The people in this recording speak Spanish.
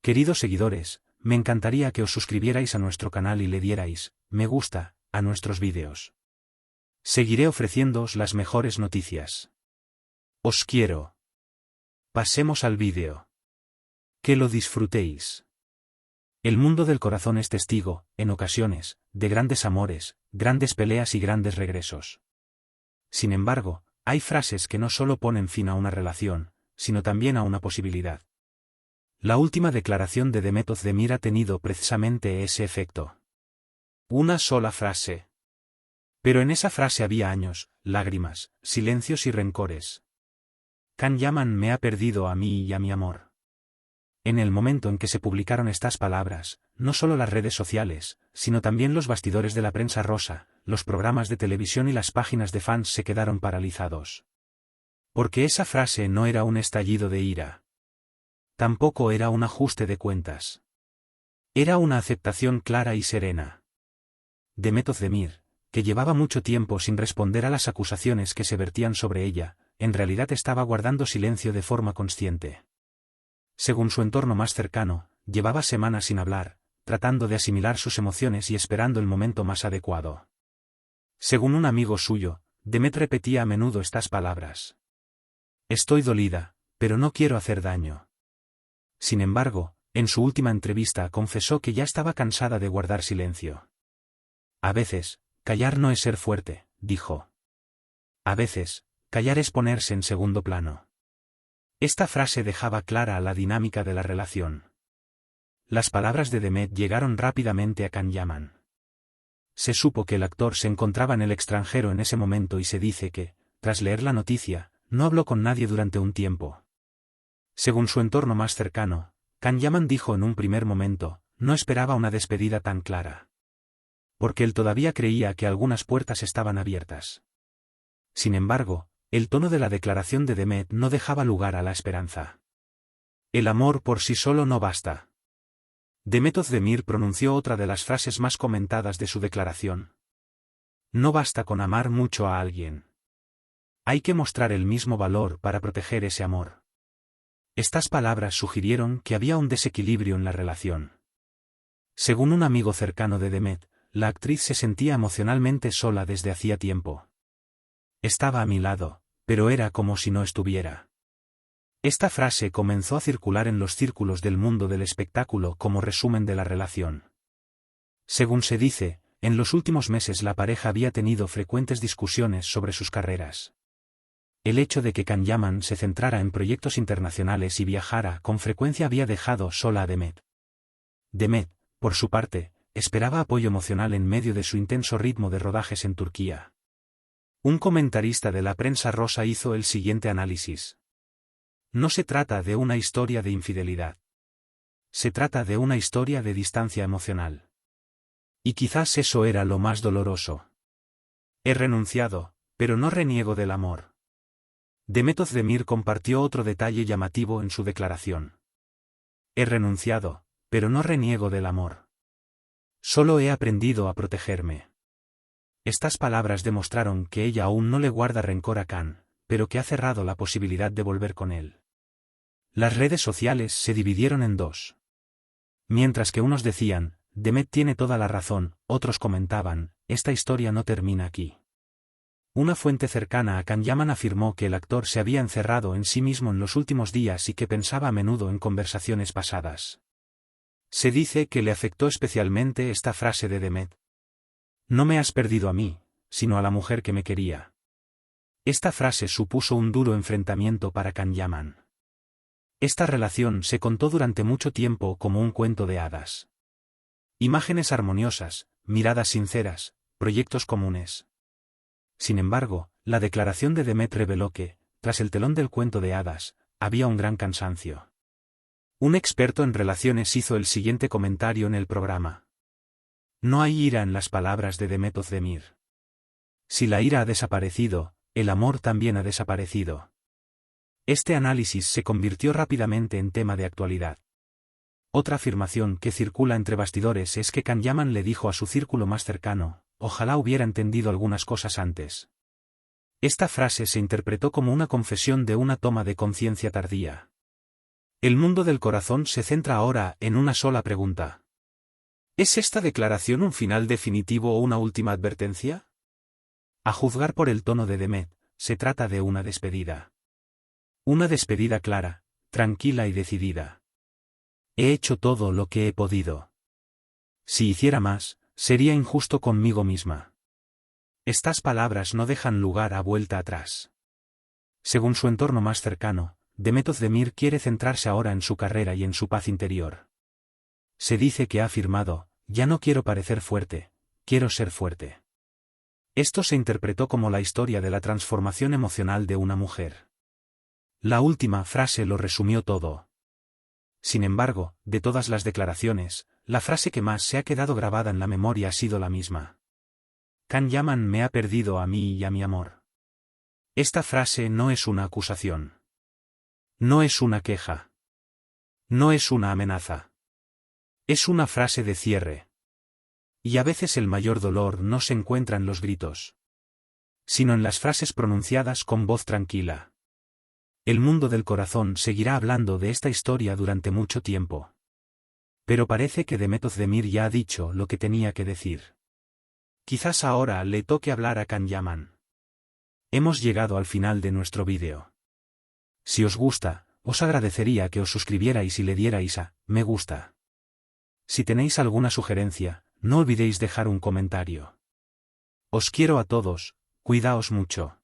Queridos seguidores, me encantaría que os suscribierais a nuestro canal y le dierais me gusta a nuestros vídeos. Seguiré ofreciéndoos las mejores noticias. Os quiero. Pasemos al vídeo. Que lo disfrutéis. El mundo del corazón es testigo, en ocasiones, de grandes amores, grandes peleas y grandes regresos. Sin embargo, hay frases que no solo ponen fin a una relación, sino también a una posibilidad. La última declaración de Demet Özdemir ha tenido precisamente ese efecto. Una sola frase. Pero en esa frase había años, lágrimas, silencios y rencores. Can Yaman me ha perdido a mí y a mi amor. En el momento en que se publicaron estas palabras, no solo las redes sociales, sino también los bastidores de la prensa rosa, los programas de televisión y las páginas de fans se quedaron paralizados. Porque esa frase no era un estallido de ira. Tampoco era un ajuste de cuentas. Era una aceptación clara y serena. Demet Özdemir, que llevaba mucho tiempo sin responder a las acusaciones que se vertían sobre ella, en realidad estaba guardando silencio de forma consciente. Según su entorno más cercano, llevaba semanas sin hablar, tratando de asimilar sus emociones y esperando el momento más adecuado. Según un amigo suyo, Demet repetía a menudo estas palabras. Estoy dolida, pero no quiero hacer daño. Sin embargo, en su última entrevista confesó que ya estaba cansada de guardar silencio. A veces, callar no es ser fuerte, dijo. A veces, callar es ponerse en segundo plano. Esta frase dejaba clara la dinámica de la relación. Las palabras de Demet llegaron rápidamente a Can Yaman. Se supo que el actor se encontraba en el extranjero en ese momento y se dice que, tras leer la noticia, no habló con nadie durante un tiempo. Según su entorno más cercano, Can Yaman dijo en un primer momento, no esperaba una despedida tan clara. Porque él todavía creía que algunas puertas estaban abiertas. Sin embargo, el tono de la declaración de Demet no dejaba lugar a la esperanza. El amor por sí solo no basta. Demet Özdemir pronunció otra de las frases más comentadas de su declaración. No basta con amar mucho a alguien. Hay que mostrar el mismo valor para proteger ese amor. Estas palabras sugirieron que había un desequilibrio en la relación. Según un amigo cercano de Demet, la actriz se sentía emocionalmente sola desde hacía tiempo. Estaba a mi lado, pero era como si no estuviera. Esta frase comenzó a circular en los círculos del mundo del espectáculo como resumen de la relación. Según se dice, en los últimos meses la pareja había tenido frecuentes discusiones sobre sus carreras. El hecho de que Can Yaman se centrara en proyectos internacionales y viajara con frecuencia había dejado sola a Demet. Demet, por su parte, esperaba apoyo emocional en medio de su intenso ritmo de rodajes en Turquía. Un comentarista de la prensa rosa hizo el siguiente análisis. No se trata de una historia de infidelidad. Se trata de una historia de distancia emocional. Y quizás eso era lo más doloroso. He renunciado, pero no reniego del amor. Demet Özdemir compartió otro detalle llamativo en su declaración. He renunciado, pero no reniego del amor. Solo he aprendido a protegerme. Estas palabras demostraron que ella aún no le guarda rencor a Can, pero que ha cerrado la posibilidad de volver con él. Las redes sociales se dividieron en dos. Mientras que unos decían, Demet tiene toda la razón, otros comentaban, esta historia no termina aquí. Una fuente cercana a Can Yaman afirmó que el actor se había encerrado en sí mismo en los últimos días y que pensaba a menudo en conversaciones pasadas. Se dice que le afectó especialmente esta frase de Demet. No me has perdido a mí, sino a la mujer que me quería. Esta frase supuso un duro enfrentamiento para Can Yaman. Esta relación se contó durante mucho tiempo como un cuento de hadas. Imágenes armoniosas, miradas sinceras, proyectos comunes. Sin embargo, la declaración de Demet reveló que, tras el telón del cuento de hadas, había un gran cansancio. Un experto en relaciones hizo el siguiente comentario en el programa. No hay ira en las palabras de Demet Özdemir. Si la ira ha desaparecido, el amor también ha desaparecido. Este análisis se convirtió rápidamente en tema de actualidad. Otra afirmación que circula entre bastidores es que Can Yaman le dijo a su círculo más cercano, ojalá hubiera entendido algunas cosas antes. Esta frase se interpretó como una confesión de una toma de conciencia tardía. El mundo del corazón se centra ahora en una sola pregunta. ¿Es esta declaración un final definitivo o una última advertencia? A juzgar por el tono de Demet, se trata de una despedida. Una despedida clara, tranquila y decidida. He hecho todo lo que he podido. Si hiciera más, sería injusto conmigo misma. Estas palabras no dejan lugar a vuelta atrás. Según su entorno más cercano, Demet Özdemir quiere centrarse ahora en su carrera y en su paz interior. Se dice que ha afirmado, ya no quiero parecer fuerte, quiero ser fuerte. Esto se interpretó como la historia de la transformación emocional de una mujer. La última frase lo resumió todo. Sin embargo, de todas las declaraciones, la frase que más se ha quedado grabada en la memoria ha sido la misma. Can Yaman me ha perdido a mí y a mi amor. Esta frase no es una acusación. No es una queja. No es una amenaza. Es una frase de cierre. Y a veces el mayor dolor no se encuentra en los gritos, sino en las frases pronunciadas con voz tranquila. El mundo del corazón seguirá hablando de esta historia durante mucho tiempo. Pero parece que Demet Özdemir ya ha dicho lo que tenía que decir. Quizás ahora le toque hablar a Can Yaman. Hemos llegado al final de nuestro vídeo. Si os gusta, os agradecería que os suscribierais y le dierais a me gusta. Si tenéis alguna sugerencia, no olvidéis dejar un comentario. Os quiero a todos, cuidaos mucho.